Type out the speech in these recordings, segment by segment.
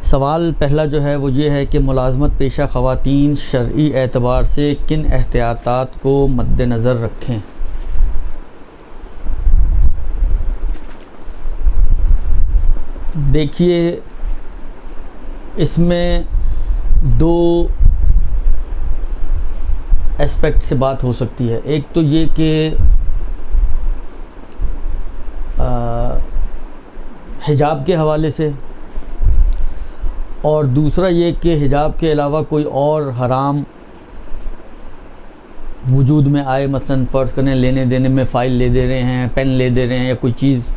سوال پہلا جو ہے وہ یہ ہے کہ ملازمت پیشہ خواتین شرعی اعتبار سے کن احتیاطات کو مد نظر رکھیں؟ دیکھیے، اس میں دو اسپیکٹ سے بات ہو سکتی ہے۔ ایک تو یہ کہ حجاب کے حوالے سے، اور دوسرا یہ کہ حجاب کے علاوہ کوئی اور حرام وجود میں آئے، مثلا فرض کریں لینے دینے میں فائل لے دے رہے ہیں، پین لے دے رہے ہیں، یا کوئی چیز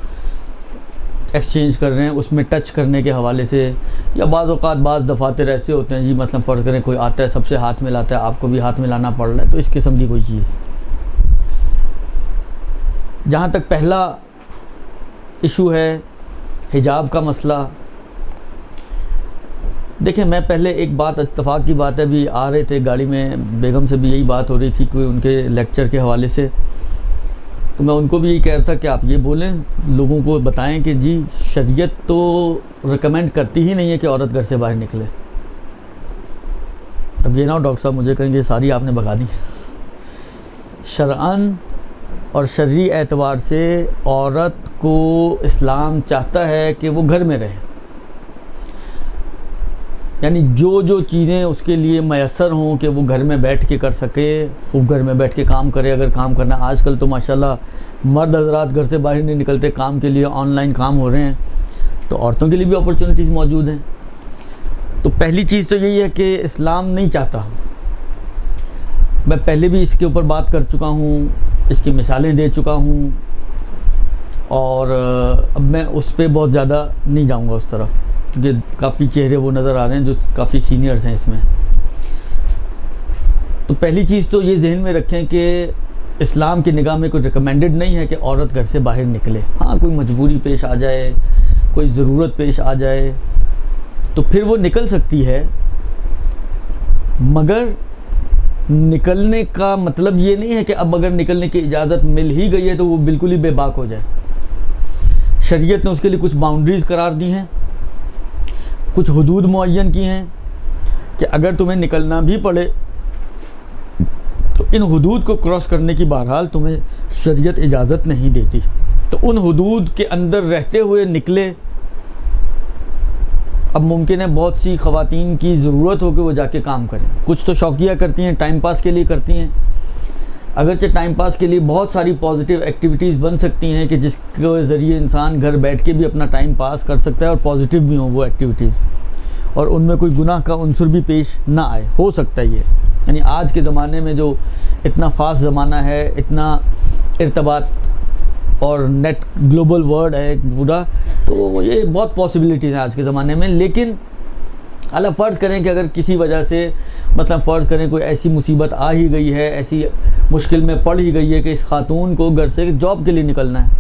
ایکسچینج کر رہے ہیں، اس میں ٹچ کرنے کے حوالے سے، یا بعض اوقات بعض دفاتر ایسے ہوتے ہیں جی مثلا فرض کریں کوئی آتا ہے سب سے ہاتھ ملاتا ہے، آپ کو بھی ہاتھ ملانا پڑ رہا ہے، تو اس قسم کی کوئی چیز۔ جہاں تک پہلا ایشو ہے حجاب کا مسئلہ، دیکھیں میں پہلے ایک بات، اتفاق کی بات ہے، بھی آ رہے تھے گاڑی میں، بیگم سے بھی یہی بات ہو رہی تھی کوئی ان کے لیکچر کے حوالے سے، تو میں ان کو بھی یہی کہہ رہا تھا کہ آپ یہ بولیں، لوگوں کو بتائیں کہ جی شریعت تو ریکمینڈ کرتی ہی نہیں ہے کہ عورت گھر سے باہر نکلے۔ اب یہ نہ ہو ڈاکٹر صاحب مجھے کہیں گے ساری آپ نے بگا دی۔ شرعاً اور شرعی اعتبار سے عورت کو اسلام چاہتا ہے کہ وہ گھر میں رہے، یعنی جو چیزیں اس کے لیے میسر ہوں کہ وہ گھر میں بیٹھ کے کر سکے، وہ گھر میں بیٹھ کے کام کرے۔ اگر کام کرنا، آج کل تو ماشاءاللہ مرد حضرات گھر سے باہر نہیں نکلتے کام کے لیے، آن لائن کام ہو رہے ہیں، تو عورتوں کے لیے بھی اپرچونٹیز موجود ہیں۔ تو پہلی چیز تو یہی ہے کہ اسلام نہیں چاہتا، میں پہلے بھی اس کے اوپر بات کر چکا ہوں، اس کی مثالیں دے چکا ہوں، اور اب میں اس پہ بہت زیادہ نہیں جاؤں گا اس طرف، کیونکہ کافی چہرے وہ نظر آ رہے ہیں جو کافی سینئرز ہیں اس میں۔ تو پہلی چیز تو یہ ذہن میں رکھیں کہ اسلام کی نگاہ میں کوئی ریکمینڈڈ نہیں ہے کہ عورت گھر سے باہر نکلے۔ ہاں کوئی مجبوری پیش آ جائے، کوئی ضرورت پیش آ جائے تو پھر وہ نکل سکتی ہے، مگر نکلنے کا مطلب یہ نہیں ہے کہ اب اگر نکلنے کی اجازت مل ہی گئی ہے تو وہ بالکل ہی بے باک ہو جائے۔ شریعت نے اس کے لیے کچھ باؤنڈریز قرار دی ہیں، کچھ حدود معین کی ہیں کہ اگر تمہیں نکلنا بھی پڑے تو ان حدود کو کراس کرنے کی بہرحال تمہیں شریعت اجازت نہیں دیتی، تو ان حدود کے اندر رہتے ہوئے نکلے۔ اب ممکن ہے بہت سی خواتین کی ضرورت ہو کہ وہ جا کے کام کریں، کچھ تو شوقیہ کرتی ہیں، ٹائم پاس کے لیے کرتی ہیں، اگرچہ ٹائم پاس کے لیے بہت ساری پازیٹیو ایکٹیویٹیز بن سکتی ہیں کہ جس کے ذریعے انسان گھر بیٹھ کے بھی اپنا ٹائم پاس کر سکتا ہے اور پازیٹیو بھی ہوں وہ ایکٹیویٹیز، اور ان میں کوئی گناہ کا عنصر بھی پیش نہ آئے، ہو سکتا ہے یہ۔ یعنی آج کے زمانے میں جو اتنا فاسٹ زمانہ ہے، اتنا ارتباط اور نیٹ گلوبل ورلڈ ہے پورا، تو یہ بہت پاسبلٹیز ہیں آج کے زمانے میں۔ لیکن اللہ فرض کریں کہ اگر کسی وجہ سے مثلا فرض کریں کوئی ایسی مصیبت آ ہی گئی ہے، ایسی مشکل میں پڑ ہی گئی ہے کہ اس خاتون کو گھر سے جاب کے لیے نکلنا ہے،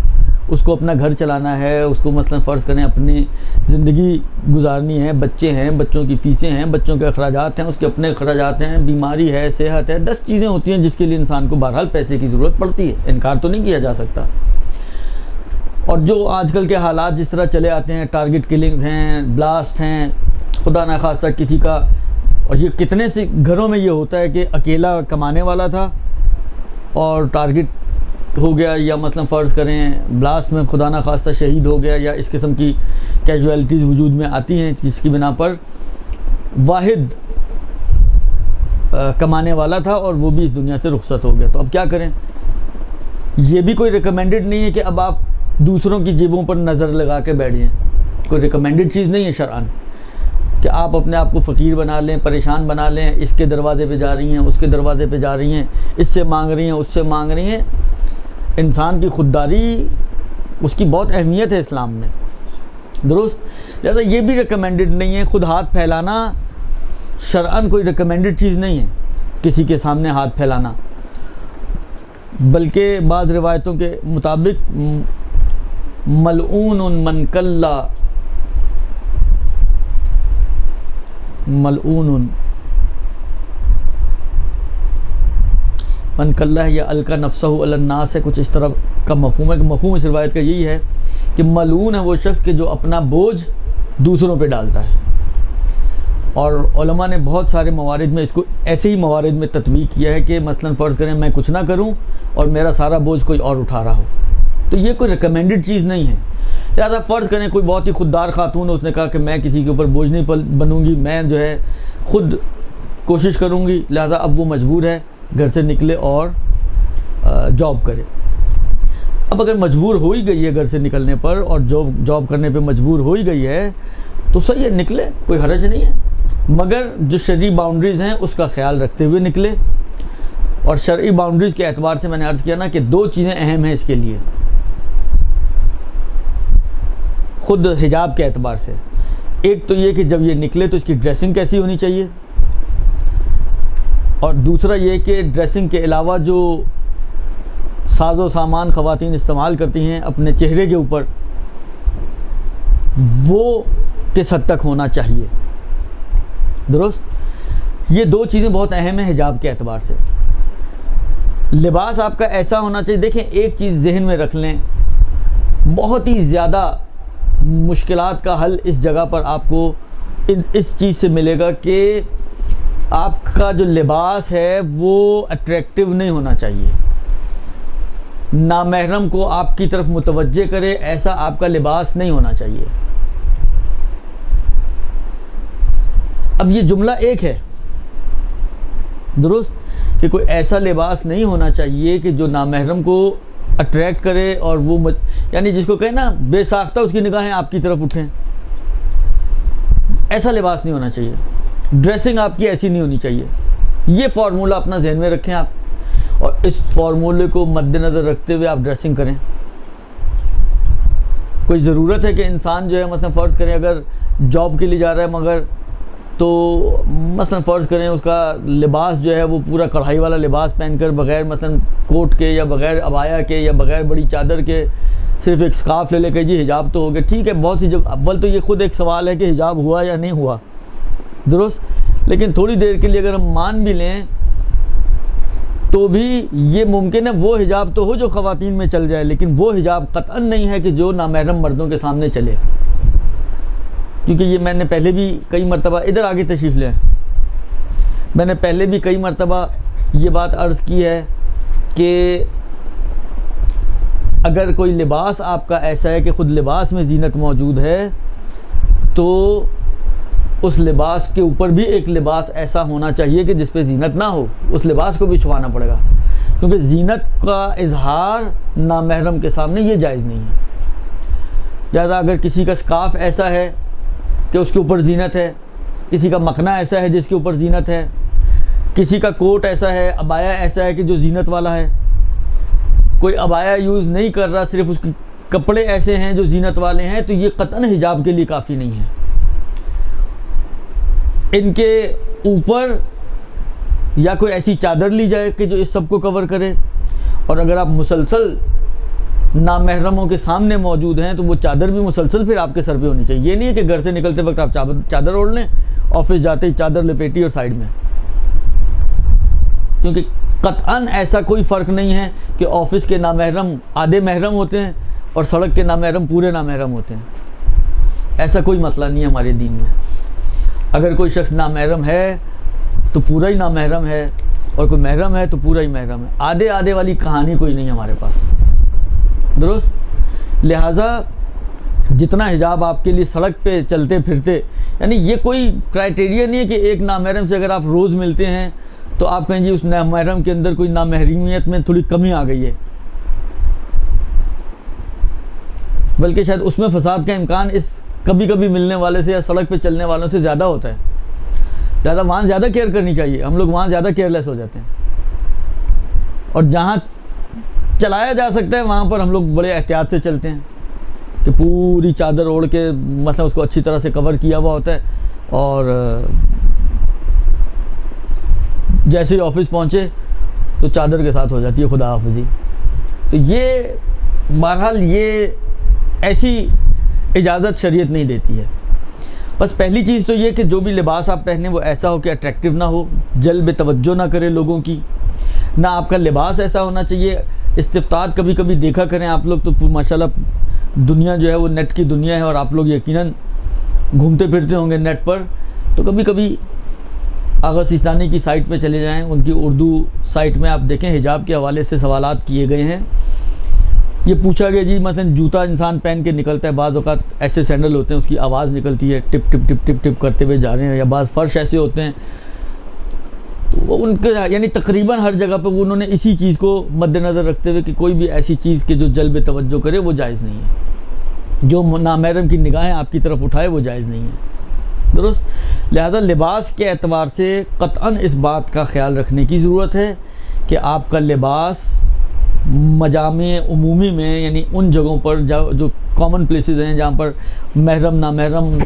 اس کو اپنا گھر چلانا ہے، اس کو مثلا فرض کریں اپنی زندگی گزارنی ہے، بچے ہیں، بچوں کی فیسیں ہیں، بچوں کے اخراجات ہیں، اس کے اپنے اخراجات ہیں، بیماری ہے، صحت ہے، 10 چیزیں ہوتی ہیں جس کے لیے انسان کو بہرحال پیسے کی ضرورت پڑتی ہے، انکار تو نہیں کیا جا سکتا۔ اور جو آج کل کے حالات جس طرح چلے آتے ہیں، ٹارگٹ کلنگز ہیں، بلاسٹ ہیں، خدا نخواستہ کسی کا، اور یہ کتنے سے گھروں میں یہ ہوتا ہے کہ اکیلا کمانے والا تھا اور ٹارگٹ ہو گیا، یا مثلا فرض کریں بلاسٹ میں خدا نخواستہ شہید ہو گیا، یا اس قسم کی کیجویلٹیز وجود میں آتی ہیں جس کی بنا پر واحد کمانے والا تھا اور وہ بھی اس دنیا سے رخصت ہو گیا۔ تو اب کیا کریں؟ یہ بھی کوئی ریکمینڈڈ نہیں ہے کہ اب آپ دوسروں کی جیبوں پر نظر لگا کے بیٹھ جائیں، کوئی ریکمینڈڈ چیز نہیں ہے شرعاً کہ آپ اپنے آپ کو فقیر بنا لیں، پریشان بنا لیں، اس کے دروازے پہ جا رہی ہیں، اس کے دروازے پہ جا رہی ہیں، اس سے مانگ رہی ہیں، اس سے مانگ رہی ہیں۔ انسان کی خودداری، اس کی بہت اہمیت ہے اسلام میں، درست؟ لہذا یہ بھی ریکمینڈڈ نہیں ہے، خود ہاتھ پھیلانا شرعاً کوئی ریکمینڈڈ چیز نہیں ہے، کسی کے سامنے ہاتھ پھیلانا، بلکہ بعض روایتوں کے مطابق ملعون من کلا، ملعون من کلہ یا القا نفسہ علی الناس ہے، کچھ اس طرح کا مفہوم ہے کہ مفہوم اس روایت کا یہی ہے کہ ملعون ہے وہ شخص کہ جو اپنا بوجھ دوسروں پہ ڈالتا ہے، اور علماء نے بہت سارے موارد میں اس کو ایسے ہی موارد میں تطبیق کیا ہے کہ مثلا فرض کریں میں کچھ نہ کروں اور میرا سارا بوجھ کوئی اور اٹھا رہا ہو، تو یہ کوئی ریکمینڈڈ چیز نہیں ہے۔ لہٰذا فرض کریں کوئی بہت ہی خوددار خاتون ہے، اس نے کہا کہ میں کسی کے اوپر بوجھ نہیں بنوں گی، میں جو ہے خود کوشش کروں گی، لہٰذا اب وہ مجبور ہے گھر سے نکلے اور جاب کرے۔ اب اگر مجبور ہو ہی گئی ہے گھر سے نکلنے پر اور جاب کرنے پہ مجبور ہو ہی گئی ہے تو صحیح ہے، نکلے، کوئی حرج نہیں ہے، مگر جو شرعی باؤنڈریز ہیں اس کا خیال رکھتے ہوئے نکلے۔ اور شرعی باؤنڈریز کے اعتبار سے میں نے عرض کیا نا کہ دو چیزیں اہم ہیں اس کے لیے، خود حجاب کے اعتبار سے۔ ایک تو یہ کہ جب یہ نکلے تو اس کی ڈریسنگ کیسی ہونی چاہیے، اور دوسرا یہ کہ ڈریسنگ کے علاوہ جو ساز و سامان خواتین استعمال کرتی ہیں اپنے چہرے کے اوپر، وہ کس حد تک ہونا چاہیے، درست؟ یہ دو چیزیں بہت اہم ہیں حجاب کے اعتبار سے۔ لباس آپ کا ایسا ہونا چاہیے، دیکھیں ایک چیز ذہن میں رکھ لیں، بہت ہی زیادہ مشکلات کا حل اس جگہ پر آپ کو اس چیز سے ملے گا کہ آپ کا جو لباس ہے وہ اٹریکٹیو نہیں ہونا چاہیے، نامحرم کو آپ کی طرف متوجہ کرے ایسا آپ کا لباس نہیں ہونا چاہیے۔ اب یہ جملہ ایک ہے، درست، کہ کوئی ایسا لباس نہیں ہونا چاہیے کہ جو نامحرم کو اٹریکٹ کرے اور وہ یعنی جس کو کہیں نا بے ساختہ اس کی نگاہیں آپ کی طرف اٹھیں، ایسا لباس نہیں ہونا چاہیے، ڈریسنگ آپ کی ایسی نہیں ہونی چاہیے۔ یہ فارمولہ اپنا ذہن میں رکھیں آپ، اور اس فارمولے کو مد نظر رکھتے ہوئے آپ ڈریسنگ کریں۔ کوئی ضرورت ہے کہ انسان جو ہے مثلا فرض کریں اگر جاب کے لیے جا رہا ہے مگر تو مثلا فرض کریں اس کا لباس جو ہے وہ پورا کڑھائی والا لباس پہن کر بغیر مثلا کوٹ کے یا بغیر عبایا کے یا بغیر بڑی چادر کے صرف ایک سکارف لے لے کہ جی حجاب تو ہو گیا، ٹھیک ہے، بہت سی جگہ اول تو یہ خود ایک سوال ہے کہ حجاب ہوا یا نہیں ہوا، درست، لیکن تھوڑی دیر کے لیے اگر ہم مان بھی لیں تو بھی یہ ممکن ہے وہ حجاب تو ہو جو خواتین میں چل جائے، لیکن وہ حجاب قطعاً نہیں ہے کہ جو نامحرم مردوں کے سامنے چلے، کیونکہ یہ میں نے پہلے بھی کئی مرتبہ ادھر آگے تشریف لیں، میں نے پہلے بھی کئی مرتبہ یہ بات عرض کی ہے کہ اگر کوئی لباس آپ کا ایسا ہے کہ خود لباس میں زینت موجود ہے تو اس لباس کے اوپر بھی ایک لباس ایسا ہونا چاہیے کہ جس پہ زینت نہ ہو، اس لباس کو بھی چھپانا پڑے گا، کیونکہ زینت کا اظہار نامحرم کے سامنے یہ جائز نہیں ہے۔ لہٰذا اگر کسی کا سکارف ایسا ہے کہ اس کے اوپر زینت ہے، کسی کا مکھنا ایسا ہے جس کے اوپر زینت ہے، کسی کا کوٹ ایسا ہے، عبایا ایسا ہے کہ جو زینت والا ہے، کوئی عبایا یوز نہیں کر رہا، صرف اس کے کپڑے ایسے ہیں جو زینت والے ہیں، تو یہ قطعاً حجاب کے لیے کافی نہیں ہے۔ ان کے اوپر یا کوئی ایسی چادر لی جائے کہ جو اس سب کو کور کرے، اور اگر آپ مسلسل نامحرموں کے سامنے موجود ہیں تو وہ چادر بھی مسلسل پھر آپ کے سر پہ ہونی چاہیے۔ یہ نہیں ہے کہ گھر سے نکلتے وقت آپ چادر اوڑھ لیں، آفس جاتے ہی چادر لپیٹی اور سائڈ میں، کیونکہ قطعاً ایسا کوئی فرق نہیں ہے کہ آفس کے نامحرم آدھے محرم ہوتے ہیں اور سڑک کے نامحرم پورے نامحرم ہوتے ہیں، ایسا کوئی مسئلہ نہیں ہے ہمارے دین میں۔ اگر کوئی شخص نامحرم ہے تو پورا ہی نامحرم ہے، اور کوئی محرم ہے تو پورا ہی محرم ہے، آدھے آدھے والی کہانی کوئی نہیں ہمارے پاس، درست۔ لہٰذا جتنا حجاب آپ کے لیے سڑک پہ چلتے پھرتے، یعنی یہ کوئی کرائٹیریا نہیں ہے کہ ایک نامحرم سے اگر آپ روز ملتے ہیں تو آپ کہیں جی اس نامحرم کے اندر کوئی نامحرمیت میں تھوڑی کمی آ گئی ہے، بلکہ شاید اس میں فساد کا امکان اس کبھی کبھی ملنے والے سے یا سڑک پہ چلنے والوں سے زیادہ ہوتا ہے، لہٰذا وہاں زیادہ کیئر کرنی چاہیے، ہم لوگ وہاں زیادہ کیئرلیس ہو جاتے ہیں، اور جہاں چلایا جا سکتا ہے وہاں پر ہم لوگ بڑے احتیاط سے چلتے ہیں کہ پوری چادر اوڑھ کے مثلا اس کو اچھی طرح سے کور کیا ہوا ہوتا ہے، اور جیسے ہی آفس پہنچے تو چادر کے ساتھ ہو جاتی ہے خدا حافظی۔ تو یہ بہرحال یہ ایسی اجازت شریعت نہیں دیتی ہے۔ بس پہلی چیز تو یہ کہ جو بھی لباس آپ پہنے وہ ایسا ہو کہ اٹریکٹیو نہ ہو، جلب توجہ نہ کرے لوگوں کی، نہ آپ کا لباس ایسا ہونا چاہیے۔ استفتاد کبھی کبھی دیکھا کریں آپ لوگ تو ماشاءاللہ دنیا جو ہے وہ نیٹ کی دنیا ہے، اور آپ لوگ یقیناً گھومتے پھرتے ہوں گے نیٹ پر، تو تو کبھی کبھی آغا سیستانی کی سائٹ پہ چلے جائیں, ان کی اردو سائٹ میں آپ دیکھیں حجاب کے حوالے سے سوالات کیے گئے ہیں. یہ پوچھا گیا جی مثلا جوتا انسان پہن کے نکلتا ہے, بعض اوقات ایسے سینڈل ہوتے ہیں اس کی آواز نکلتی ہے ٹپ ٹپ ٹپ ٹپ ٹپ کرتے ہوئے جا رہے ہیں, یا بعض فرش ایسے ہوتے ہیں, تو وہ ان کے یعنی تقریباً ہر جگہ پہ وہ انہوں نے اسی چیز کو مد نظر رکھتے ہوئے کہ کوئی بھی ایسی چیز کے جو جلب توجہ کرے وہ جائز نہیں ہے, جو نامحرم کی نگاہیں آپ کی طرف اٹھائے وہ جائز نہیں ہے, درست. لہذا لباس کے اعتبار سے قطعاً اس بات کا خیال رکھنے کی ضرورت ہے کہ آپ کا لباس مجامع عمومی میں یعنی ان جگہوں پر جو کامن پلیسز ہیں جہاں پر محرم نامحرم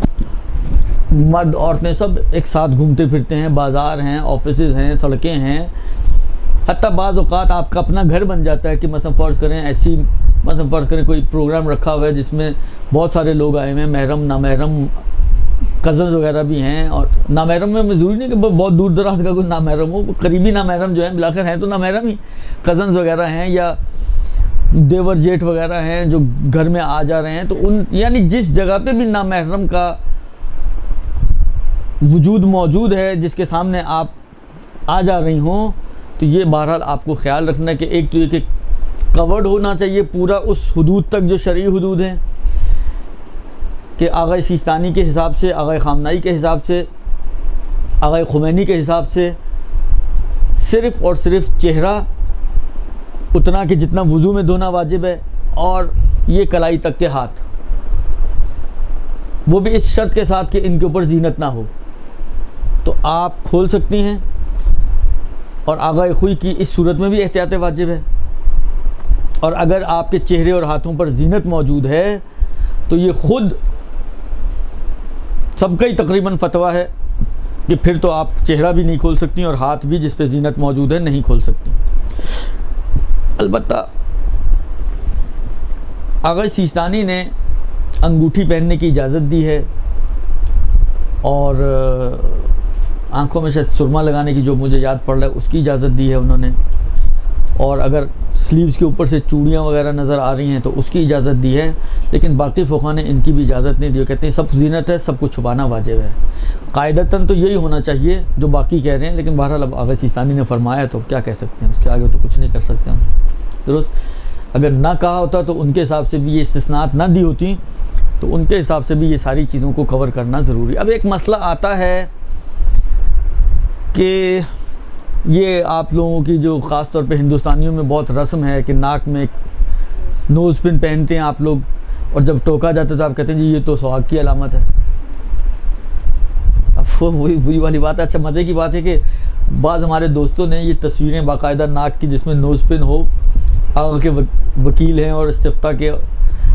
مرد عورتیں سب ایک ساتھ گھومتے پھرتے ہیں, بازار ہیں, آفیسز ہیں, سڑکیں ہیں, حتیٰ بعض اوقات آپ کا اپنا گھر بن جاتا ہے کہ مثلا فرض کریں کوئی پروگرام رکھا ہوا ہے جس میں بہت سارے لوگ آئے ہوئے ہیں, محرم نامحرم کزنز وغیرہ بھی ہیں, اور نامحرم میں ضروری نہیں کہ بہت دور دراز کا کوئی نامحرم ہو, قریبی نامحرم جو ہیں بالآخر ہیں تو نامحرم ہی, کزنز وغیرہ ہیں یا دیور جیٹھ وغیرہ ہیں جو گھر میں آ جا رہے ہیں, تو ان یعنی جس جگہ پہ بھی نامحرم کا وجود موجود ہے جس کے سامنے آپ آ جا رہی ہوں, تو یہ بہرحال آپ کو خیال رکھنا ہے کہ ایک تو یہ کہ کورڈ ہونا چاہیے پورا اس حدود تک جو شرعی حدود ہیں, کہ آغا سیستانی کے حساب سے, آغا خامنائی کے حساب سے, آغا خمینی کے حساب سے صرف اور صرف چہرہ اتنا کہ جتنا وضو میں دھونا واجب ہے, اور یہ کلائی تک کے ہاتھ, وہ بھی اس شرط کے ساتھ کہ ان کے اوپر زینت نہ ہو, تو آپ کھول سکتی ہیں. اور آغا خوئی کی اس صورت میں بھی احتیاط واجب ہے, اور اگر آپ کے چہرے اور ہاتھوں پر زینت موجود ہے تو یہ خود سب کا ہی تقریباً فتویٰ ہے کہ پھر تو آپ چہرہ بھی نہیں کھول سکتی اور ہاتھ بھی جس پہ زینت موجود ہے نہیں کھول سکتی. البتہ آغا سیستانی نے انگوٹھی پہننے کی اجازت دی ہے, اور آنکھوں میں شاید سرما لگانے کی جو مجھے یاد پڑ رہا ہے اس کی اجازت دی ہے انہوں نے, اور اگر سلیوز کے اوپر سے چوڑیاں وغیرہ نظر آ رہی ہیں تو اس کی اجازت دی ہے, لیکن باقی فقہا نے ان کی بھی اجازت نہیں دی, کہتے ہیں سب زینت ہے, سب کو چھپانا واجب ہے. قاعدتاً تو یہی ہونا چاہیے جو باقی کہہ رہے ہیں, لیکن بہرحال اب آغا سیستانی نے فرمایا تو کیا کہہ سکتے ہیں, اس کے آگے تو کچھ نہیں کر سکتے ہم, درست. اگر نہ کہا ہوتا تو ان کے حساب سے بھی یہ استثناءات نہ دی ہوتی, تو ان کے حساب سے بھی یہ ساری چیزوں کو کور کرنا ضروری. اب ایک مسئلہ آتا ہے کہ یہ آپ لوگوں کی جو خاص طور پہ ہندوستانیوں میں بہت رسم ہے کہ ناک میں نوز پن پہنتے ہیں آپ لوگ, اور جب ٹوکا جاتا ہے تو آپ کہتے ہیں جی یہ تو سہاگ کی علامت ہے. اب وہی بری والی بات ہے. اچھا مزے کی بات ہے کہ بعض ہمارے دوستوں نے یہ تصویریں باقاعدہ ناک کی جس میں نوز پن ہو, آگے کے وکیل ہیں اور استفتاء کے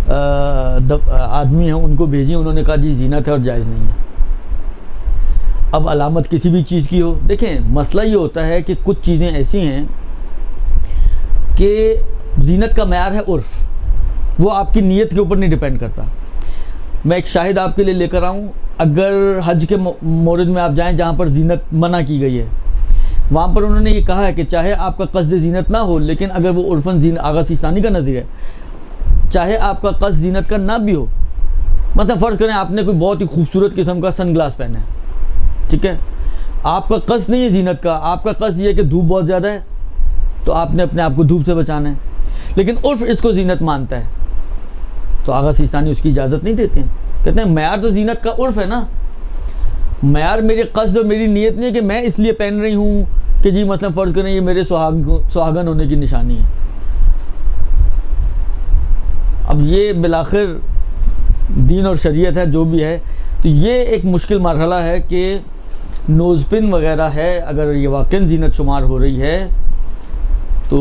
آدمی ہیں, ان کو بھیجی, انہوں نے کہا جی زینت ہے اور جائز نہیں ہے. اب علامت کسی بھی چیز کی ہو, دیکھیں مسئلہ یہ ہوتا ہے کہ کچھ چیزیں ایسی ہیں کہ زینت کا معیار ہے عرف, وہ آپ کی نیت کے اوپر نہیں ڈیپینڈ کرتا. میں ایک شاہد آپ کے لیے لے کر آؤں, اگر حج کے مورد میں آپ جائیں جہاں پر زینت منع کی گئی ہے, وہاں پر انہوں نے یہ کہا ہے کہ چاہے آپ کا قصد زینت نہ ہو, لیکن اگر وہ عرفاً آغا سیستانی کا نظر ہے, چاہے آپ کا قصد زینت کا نہ بھی ہو, مثلا فرض کریں آپ نے کوئی بہت ہی خوبصورت قسم کا سن گلاس پہنا ہے, ٹھیک ہے, آپ کا قصد نہیں ہے زینت کا, آپ کا قصد یہ ہے کہ دھوپ بہت زیادہ ہے تو آپ نے اپنے آپ کو دھوپ سے بچانا ہے, لیکن عرف اس کو زینت مانتا ہے, تو آغا سیستانی اس کی اجازت نہیں دیتے ہیں. کہتے ہیں معیار تو زینت کا عرف ہے نا, معیار میری قصد اور میری نیت نہیں ہے کہ میں اس لیے پہن رہی ہوں کہ جی مثلا فرض کریں یہ میرے سہاگن ہونے کی نشانی ہے. اب یہ بالآخر دین اور شریعت ہے جو بھی ہے, تو یہ ایک مشکل مرحلہ ہے کہ نوز پن وغیرہ ہے اگر یہ واقعاً زینت شمار ہو رہی ہے تو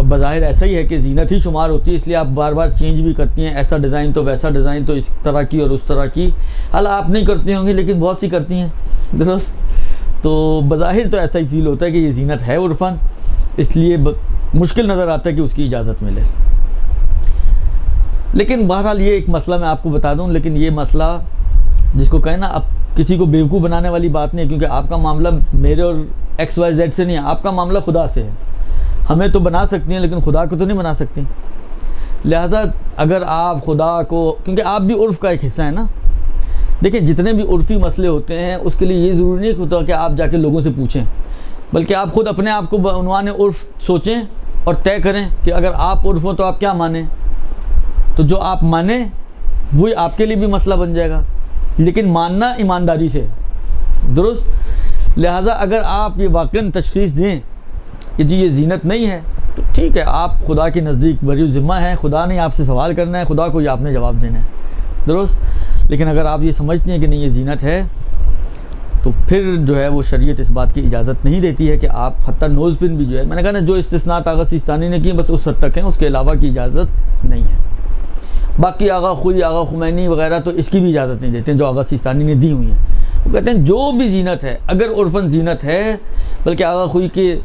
بظاہر ایسا ہی ہے کہ زینت ہی شمار ہوتی ہے, اس لیے آپ بار بار چینج بھی کرتی ہیں, ایسا ڈیزائن تو ویسا ڈیزائن تو اس طرح کی اور اس طرح کی. حالانکہ آپ نہیں کرتی ہوں گی لیکن بہت سی کرتی ہیں, درست. تو بظاہر تو ایسا ہی فیل ہوتا ہے کہ یہ زینت ہے عرفاً, اس لیے مشکل نظر آتا ہے کہ اس کی اجازت ملے. لیکن بہرحال یہ ایک مسئلہ میں آپ کو بتا دوں, لیکن یہ مسئلہ جس کو کہیں نا اب کسی کو بیوقوف بنانے والی بات نہیں ہے, کیونکہ آپ کا معاملہ میرے اور XYZ سے نہیں ہے, آپ کا معاملہ خدا سے ہے. ہمیں تو بنا سکتی ہیں لیکن خدا کو تو نہیں بنا سکتی. لہذا اگر آپ خدا کو, کیونکہ آپ بھی عرف کا ایک حصہ ہے نا, دیکھیں جتنے بھی عرفی مسئلے ہوتے ہیں اس کے لیے یہ ضروری نہیں ہوتا کہ آپ جا کے لوگوں سے پوچھیں، بلکہ آپ خود اپنے آپ کو بعنوان عرف سوچیں اور طے کریں کہ اگر آپ عرف ہوں تو آپ کیا مانیں، تو جو آپ مانیں وہی آپ کے لیے بھی مسئلہ بن جائے گا، لیکن ماننا ایمانداری سے، درست؟ لہٰذا اگر آپ یہ واقعاً تشخیص دیں کہ جی یہ زینت نہیں ہے تو ٹھیک ہے، آپ خدا کے نزدیک بری ذمہ ہیں، خدا نے آپ سے سوال کرنا ہے، خدا کو یہ آپ نے جواب دینا ہے، درست؟ لیکن اگر آپ یہ سمجھتے ہیں کہ نہیں یہ زینت ہے تو پھر جو ہے وہ شریعت اس بات کی اجازت نہیں دیتی ہے کہ آپ حتیٰ نوز پن بھی جو ہے، میں نے کہا نا جو استثناءات آغا سیستانی نے کی بس اس حد تک ہیں، اس کے علاوہ کی اجازت نہیں ہے۔ باقی آغا خوئی، آغا خمینی وغیرہ تو اس کی بھی اجازت نہیں دیتے ہیں جو آغا سیستانی نے دی ہوئی ہیں، وہ کہتے ہیں جو بھی زینت ہے اگر عرفاً زینت ہے، بلکہ آغا خوئی کے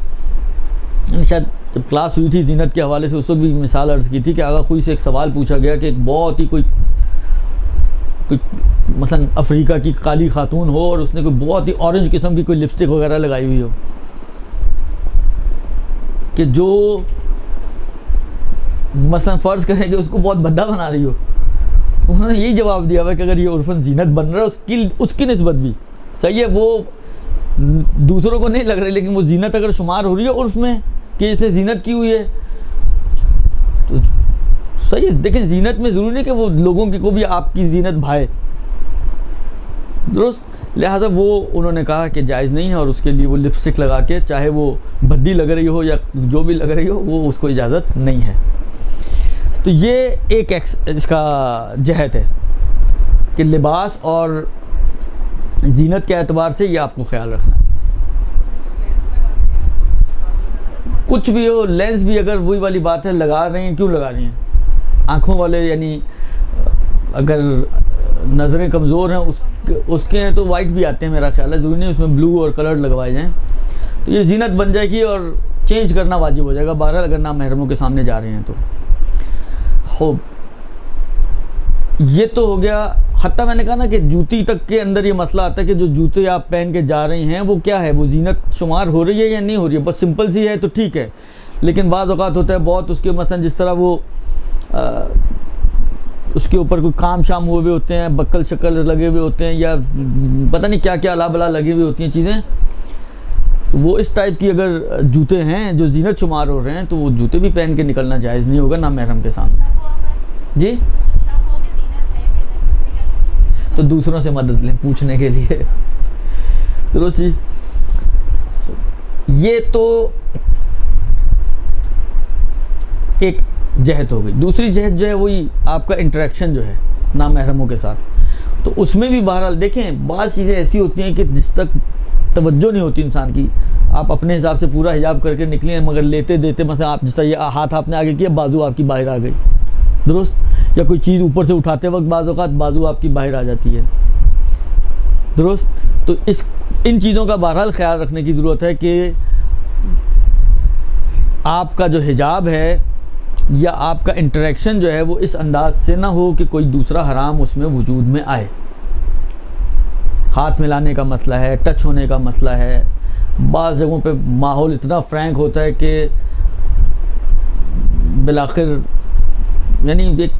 شاید جب کلاس ہوئی تھی زینت کے حوالے سے اس وقت بھی مثال عرض کی تھی کہ آغا خوئی سے ایک سوال پوچھا گیا کہ ایک بہت ہی کوئی مثلا افریقہ کی کالی خاتون ہو اور اس نے کوئی بہت ہی اورنج قسم کی کوئی لپسٹک وغیرہ لگائی ہوئی ہو، کہ جو مثلا فرض کریں کہ اس کو بہت بھدا بنا رہی ہو، انہوں نے یہی جواب دیا ہوا کہ اگر یہ عرفاً زینت بن رہا ہے اس کی نسبت بھی صحیح ہے، وہ دوسروں کو نہیں لگ رہی لیکن وہ زینت اگر شمار ہو رہی ہے عرف میں کہ اسے زینت کی ہوئی ہے تو صحیح ہے۔ دیکھیں زینت میں ضروری نہیں کہ وہ لوگوں کی کو بھی آپ کی زینت بھائے، درست؟ لہٰذا وہ انہوں نے کہا کہ جائز نہیں ہے اور اس کے لیے وہ لپسٹک لگا کے چاہے وہ بھدی لگ رہی ہو یا جو بھی لگ رہی ہو وہ اس کو اجازت نہیں ہے۔ تو یہ ایک اس کا جہت ہے کہ لباس اور زینت کے اعتبار سے یہ آپ کو خیال رکھنا ہے، کچھ بھی ہو، لینس بھی اگر وہی والی بات ہے لگا رہے ہیں، کیوں لگا رہی ہیں؟ آنکھوں والے یعنی اگر نظریں کمزور ہیں اس کے ہیں تو وائٹ بھی آتے ہیں، میرا خیال ہے ضروری نہیں اس میں بلو اور کلر لگوائے جائیں، تو یہ زینت بن جائے گی اور چینج کرنا واجب ہو جائے گا بہرحال اگر نامحرموں کے سامنے جا رہے ہیں تو۔ خوب، یہ تو ہو گیا۔ حتیٰ میں نے کہا نا کہ جوتی تک کے اندر یہ مسئلہ آتا ہے کہ جو جوتے آپ پہن کے جا رہی ہیں وہ کیا ہے، وہ زینت شمار ہو رہی ہے یا نہیں ہو رہی ہے، بس سمپل سی ہے تو ٹھیک ہے، لیکن بعض اوقات ہوتا ہے بہت اس کے مثلا جس طرح وہ اس کے اوپر کوئی کام شام ہوئے ہوتے ہیں، بکل شکل لگے ہوئے ہوتے ہیں یا پتہ نہیں کیا کیا الا بلا لگی ہوئی ہوتی ہیں چیزیں، تو وہ اس ٹائپ کی اگر جوتے ہیں جو زینت شمار ہو رہے ہیں تو وہ جوتے بھی پہن کے نکلنا جائز نہیں ہوگا نامحرم کے سامنے۔ جی تو دوسروں سے مدد لیں پوچھنے کے لیے، درست جی؟ یہ تو ایک جہت ہو گئی۔ دوسری جہت جو ہے وہی آپ کا انٹریکشن جو ہے نامحرموں کے ساتھ، تو اس میں بھی بہرحال دیکھیں بعض چیزیں ایسی ہوتی ہیں کہ جس تک توجہ نہیں ہوتی انسان کی، آپ اپنے حساب سے پورا حجاب کر کے نکلیں مگر لیتے دیتے مثلا آپ جیسا یہ ہاتھ آپ نے آگے کیا بازو آپ کی باہر آ گئی، درست؟ یا کوئی چیز اوپر سے اٹھاتے وقت بعض اوقات بازو آپ کی باہر آ جاتی ہے، درست؟ تو ان چیزوں کا بہرحال خیال رکھنے کی ضرورت ہے کہ آپ کا جو حجاب ہے یا آپ کا انٹریکشن جو ہے وہ اس انداز سے نہ ہو کہ کوئی دوسرا حرام اس میں وجود میں آئے۔ ہاتھ ملانے کا مسئلہ ہے، ٹچ ہونے کا مسئلہ ہے، بعض جگہوں پہ ماحول اتنا فرینک ہوتا ہے کہ بالآخر یعنی ایک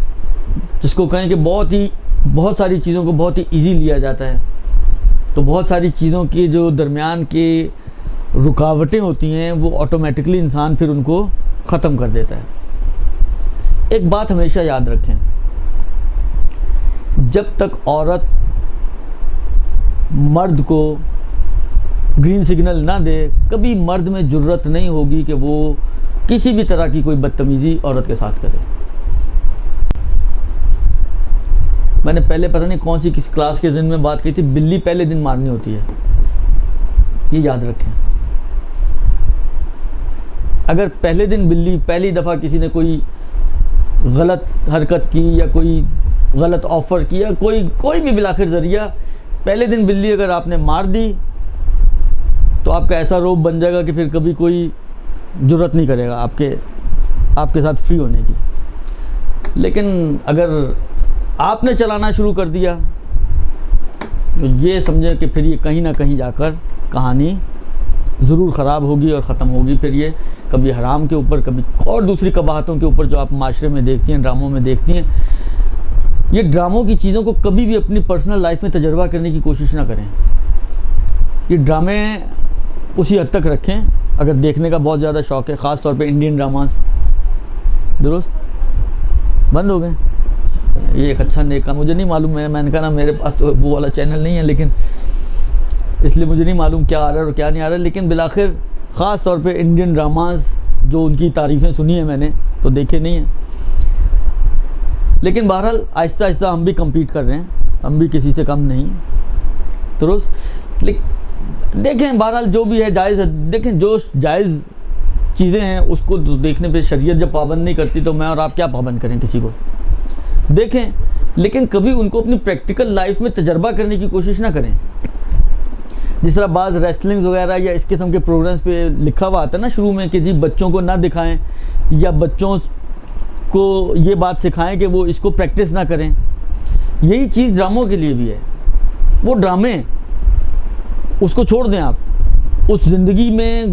جس کو کہیں کہ بہت ساری چیزوں کو بہت ہی ایزی لیا جاتا ہے، تو بہت ساری چیزوں کی جو درمیان کی رکاوٹیں ہوتی ہیں وہ آٹومیٹکلی انسان پھر ان کو ختم کر دیتا ہے۔ ایک بات ہمیشہ یاد رکھیں، جب تک عورت مرد کو گرین سگنل نہ دے کبھی مرد میں جرت نہیں ہوگی کہ وہ کسی بھی طرح کی کوئی بدتمیزی عورت کے ساتھ کرے۔ میں نے پہلے پتہ نہیں کون سی کس کلاس کے ذن میں بات کی تھی، بلی پہلے دن مارنی ہوتی ہے، یہ یاد رکھیں۔ اگر پہلے دن بلی پہلی دفعہ کسی نے کوئی غلط حرکت کی یا کوئی غلط آفر کیا، کوئی بھی بالآخر ذریعہ پہلے دن بلی اگر آپ نے مار دی تو آپ کا ایسا روب بن جائے گا کہ پھر کبھی کوئی جرت نہیں کرے گا آپ کے ساتھ فری ہونے کی۔ لیکن اگر آپ نے چلانا شروع کر دیا تو یہ سمجھیں کہ پھر یہ کہیں نہ کہیں جا کر کہانی ضرور خراب ہوگی اور ختم ہوگی، پھر یہ کبھی حرام کے اوپر کبھی اور دوسری قباحتوں کے اوپر جو آپ معاشرے میں دیکھتی ہیں، ڈراموں میں دیکھتی ہیں، یہ ڈراموں کی چیزوں کو کبھی بھی اپنی پرسنل لائف میں تجربہ کرنے کی کوشش نہ کریں. یہ ڈرامے اسی حد تک رکھیں اگر دیکھنے کا بہت زیادہ شوق ہے, خاص طور پہ انڈین ڈراماز. درست بند ہو گئے. یہ ایک اچھا نیک کام, مجھے نہیں معلوم ہے, میں نے کہا نا میرے پاس تو وہ والا چینل نہیں ہے, لیکن اس لیے مجھے نہیں معلوم کیا آ رہا ہے اور کیا نہیں آ رہا ہے. لیکن بالآخر خاص طور پہ انڈین ڈراماز جو ان کی تعریفیں سنی ہیں میں نے, تو دیکھے نہیں ہیں. لیکن بہرحال آہستہ آہستہ ہم بھی کمپیٹ کر رہے ہیں, ہم بھی کسی سے کم نہیں. درست. دیکھیں بہرحال جو بھی ہے جائز ہے. دیکھیں جو جائز چیزیں ہیں اس کو دیکھنے پہ شریعت جب پابند نہیں کرتی تو میں اور آپ کیا پابند کریں کسی کو. دیکھیں لیکن کبھی ان کو اپنی پریکٹیکل لائف میں تجربہ کرنے کی کوشش نہ کریں. جس طرح بعض ریسلنگز وغیرہ یا اس قسم کے پروگرامز پہ لکھا ہوا آتا ہے نا شروع میں کہ جی بچوں کو نہ دکھائیں یا بچوں کو یہ بات سکھائیں کہ وہ اس کو پریکٹس نہ کریں. یہی چیز ڈراموں کے لیے بھی ہے. وہ ڈرامے اس کو چھوڑ دیں, آپ اس زندگی میں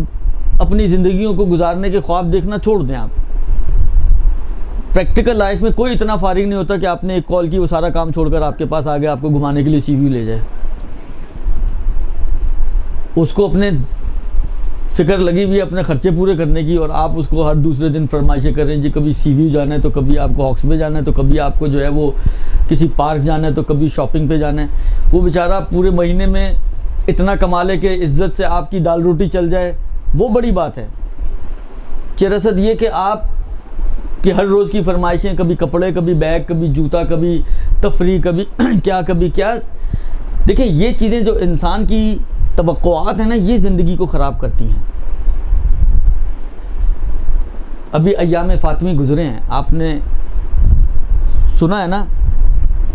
اپنی زندگیوں کو گزارنے کے خواب دیکھنا چھوڑ دیں. آپ پریکٹیکل لائف میں کوئی اتنا فارغ نہیں ہوتا کہ آپ نے ایک کال کی وہ سارا کام چھوڑ کر آپ کے پاس آ گیا آپ کو گھمانے کے لیے سی وی لے جائے. اس کو اپنے فکر لگی ہوئی ہے اپنے خرچے پورے کرنے کی, اور آپ اس کو ہر دوسرے دن فرمائشیں کر رہے ہیں جی کبھی سی وی جانا ہے تو کبھی آپ کو ہاکس بے جانا ہے تو کبھی آپ کو جو ہے وہ کسی پارک جانا ہے تو کبھی شاپنگ پہ جانا ہے. وہ بیچارہ پورے مہینے میں اتنا کما لے کہ عزت سے آپ کی دال روٹی چل جائے, وہ بڑی بات ہے. چرصد یہ کہ آپ کی ہر روز کی فرمائشیں, کبھی کپڑے, کبھی بیگ, کبھی جوتا, کبھی تفریح, کبھی کیا. دیکھیں یہ چیزیں جو انسان کی توقعات ہیں نا, یہ زندگی کو خراب کرتی ہیں. ابھی ایام فاطمی گزرے ہیں, آپ نے سنا ہے نا,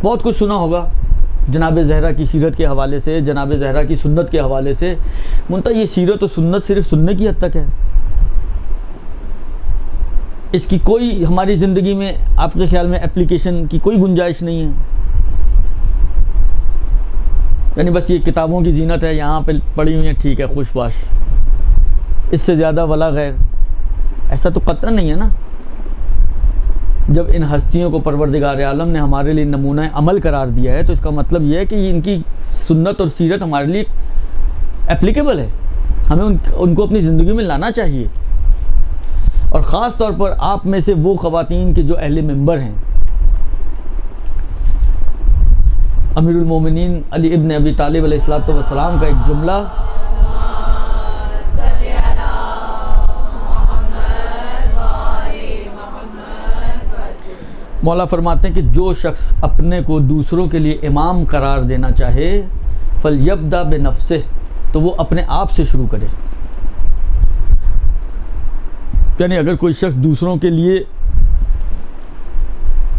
بہت کچھ سنا ہوگا جناب زہرا کی سیرت کے حوالے سے, جناب زہرا کی سنت کے حوالے سے. منتہا یہ سیرت و سنت صرف سننے کی حد تک ہے, اس کی کوئی ہماری زندگی میں آپ کے خیال میں اپلیکیشن کی کوئی گنجائش نہیں ہے. یعنی بس یہ کتابوں کی زینت ہے, یہاں پہ پڑھی ہوئی ہیں, ٹھیک ہے, خوش باش, اس سے زیادہ ولا غیر. ایسا تو قطعا نہیں ہے نا. جب ان ہستیوں کو پروردگار عالم نے ہمارے لیے نمونہ عمل قرار دیا ہے تو اس کا مطلب یہ ہے کہ ان کی سنت اور سیرت ہمارے لیے اپلیکیبل ہے, ہمیں ان کو اپنی زندگی میں لانا چاہیے. اور خاص طور پر آپ میں سے وہ خواتین کے جو اہل منبر ہیں, امیر المومنین علی ابن ابی طالب علیہ الصلوۃ والسلام کا ایک جملہ مولا فرماتے ہیں کہ جو شخص اپنے کو دوسروں کے لیے امام قرار دینا چاہے فلیبدأ بنفسہ, تو وہ اپنے آپ سے شروع کرے. یعنی اگر کوئی شخص دوسروں کے لیے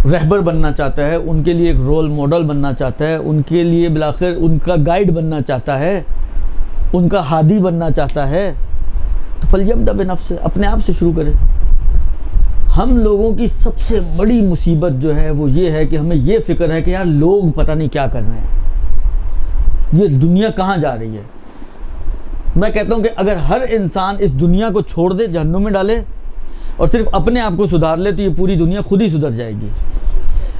رہبر بننا چاہتا ہے, ان کے لیے ایک رول ماڈل بننا چاہتا ہے, ان کے لیے بالآخر ان کا گائیڈ بننا چاہتا ہے, ان کا ہادی بننا چاہتا ہے, تو فلیبدأ بنفسہ, اپنے آپ سے شروع کرے. ہم لوگوں کی سب سے بڑی مصیبت جو ہے وہ یہ ہے کہ ہمیں یہ فکر ہے کہ یار لوگ پتہ نہیں کیا کر رہے ہیں, یہ دنیا کہاں جا رہی ہے. میں کہتا ہوں کہ اگر ہر انسان اس دنیا کو چھوڑ دے, جہنم میں ڈالے, اور صرف اپنے آپ کو سدھار لے, تو یہ پوری دنیا خود ہی سدھر جائے گی.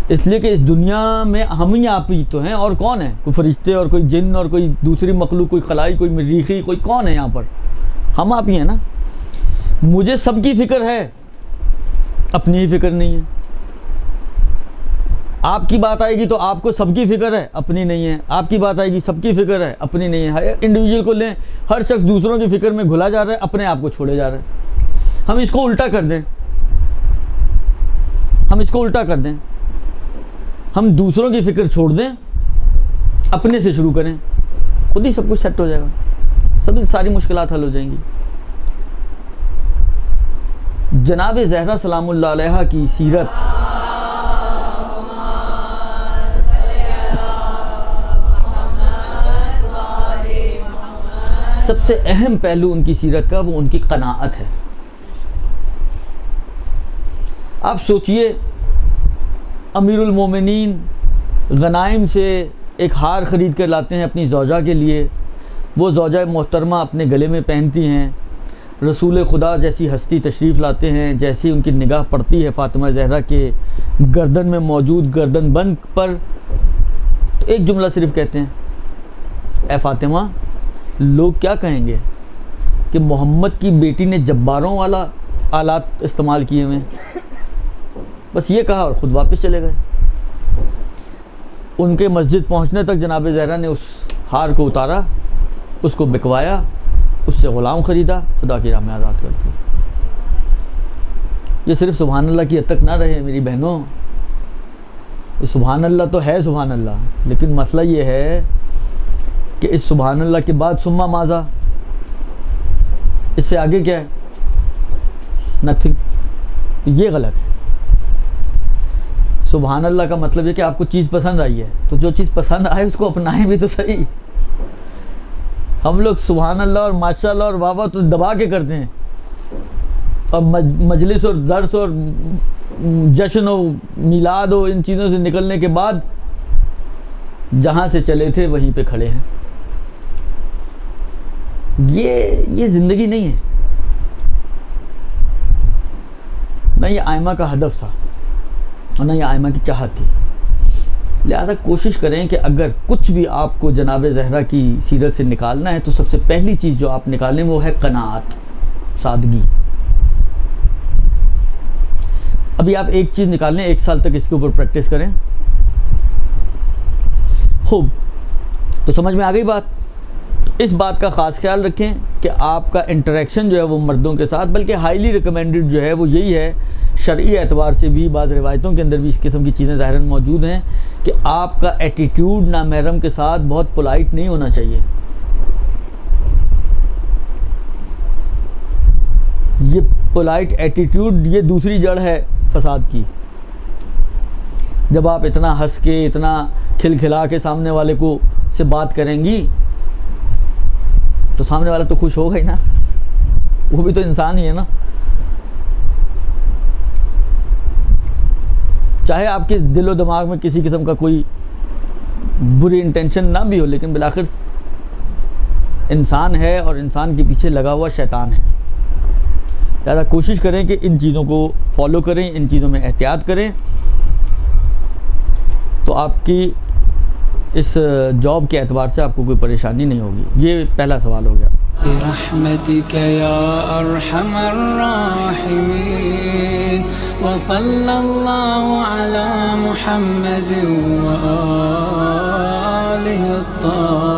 اس لیے کہ اس دنیا میں ہم ہی آپ ہی تو ہیں, اور کون ہے؟ کوئی فرشتے اور کوئی جن اور کوئی دوسری مخلوق, کوئی خلائی, کوئی مریخی, کوئی کون ہے یہاں پر؟ ہم آپ ہی ہیں نا. مجھے سب کی فکر ہے, اپنی ہی فکر نہیں ہے. آپ کی بات آئے گی تو آپ کو سب کی فکر ہے, اپنی نہیں ہے. آپ کی بات آئے گی, سب کی فکر ہے, اپنی نہیں ہے. انڈیویجول کو لیں, ہر شخص دوسروں کی فکر میں گھلا جا رہا ہے, اپنے آپ کو چھوڑے جا رہا ہے. ہم اس کو الٹا کر دیں, ہم دوسروں کی فکر چھوڑ دیں, اپنے سے شروع کریں, خود ہی سب کچھ سیٹ ہو جائے گا, ساری مشکلات حل ہو جائیں گی. جناب زہرا سلام اللہ علیہا کی سیرت سب سے اہم پہلو ان کی سیرت کا وہ ان کی قناعت ہے. آپ سوچئے, امیر المومنین غنائم سے ایک ہار خرید کر لاتے ہیں اپنی زوجہ کے لیے, وہ زوجہ محترمہ اپنے گلے میں پہنتی ہیں, رسول خدا جیسی ہستی تشریف لاتے ہیں، جیسی ان کی نگاہ پڑتی ہے فاطمہ زہرا کے گردن میں موجود گردن بند پر، تو ایک جملہ صرف کہتے ہیں، اے فاطمہ، لوگ کیا کہیں گے کہ محمد کی بیٹی نے جباروں والا آلات استعمال کیے ہوئے، بس یہ کہا اور خود واپس چلے گئے۔ ان کے مسجد پہنچنے تک جناب زہرا نے اس ہار کو اتارا، اس کو بکوایا، اس سے غلام خریدا، خدا کی راہ میں آزاد کر دیا۔ یہ صرف سبحان اللہ کی حد تک نہ رہے میری بہنوں، سبحان اللہ تو ہے سبحان اللہ، لیکن مسئلہ یہ ہے کہ اس سبحان اللہ کے بعد ثم ماذا، اس سے آگے کیا ہے؟ نتھنگ۔ یہ غلط ہے۔ سبحان اللہ کا مطلب یہ کہ آپ کو چیز پسند آئی ہے تو جو چیز پسند آئے اس کو اپنائیں بھی تو صحیح۔ ہم لوگ سبحان اللہ اور ماشاء اللہ اور واہ واہ تو دبا کے کرتے ہیں، اور مجلس اور درس اور جشن و میلاد و ان چیزوں سے نکلنے کے بعد جہاں سے چلے تھے وہیں پہ کھڑے ہیں۔ یہ زندگی نہیں ہے، نہ یہ آئمہ کا ہدف تھا اور نہ یہ آئمہ کی چاہت تھی۔ لہذا کوشش کریں کہ اگر کچھ بھی آپ کو جناب زہرا کی سیرت سے نکالنا ہے تو سب سے پہلی چیز جو آپ نکالیں وہ ہے قناعت، سادگی۔ ابھی آپ ایک چیز نکالیں، 1 سال تک اس کے اوپر پریکٹس کریں، خوب تو سمجھ میں آ گئی بات۔ اس بات کا خاص خیال رکھیں کہ آپ کا انٹریکشن جو ہے وہ مردوں کے ساتھ، بلکہ ہائیلی ریکمینڈڈ جو ہے وہ یہی ہے، شرعی اعتبار سے بھی بعض روایتوں کے اندر بھی اس قسم کی چیزیں ظاہراً موجود ہیں کہ آپ کا ایٹیٹیوڈ نامحرم کے ساتھ بہت پولائٹ نہیں ہونا چاہیے۔ یہ پولائٹ ایٹیٹیوڈ یہ دوسری جڑ ہے فساد کی۔ جب آپ اتنا ہنس کے، اتنا کھلکھلا کے سامنے والے کو سے بات کریں گی تو سامنے والا تو خوش ہوگا ہی نا، وہ بھی تو انسان ہی ہے نا۔ چاہے آپ کے دل و دماغ میں کسی قسم کا کوئی بری انٹینشن نہ بھی ہو، لیکن بالآخر انسان ہے اور انسان کے پیچھے لگا ہوا شیطان ہے۔ لہٰذا کوشش کریں کہ ان چیزوں کو فالو کریں، ان چیزوں میں احتیاط کریں، تو آپ کی اس جاب کے اعتبار سے آپ کو کوئی پریشانی نہیں ہوگی۔ یہ پہلا سوال ہو گیا۔ برحمتك يا ارحم الراحمين وصلى الله على محمد وآله الطاهرين۔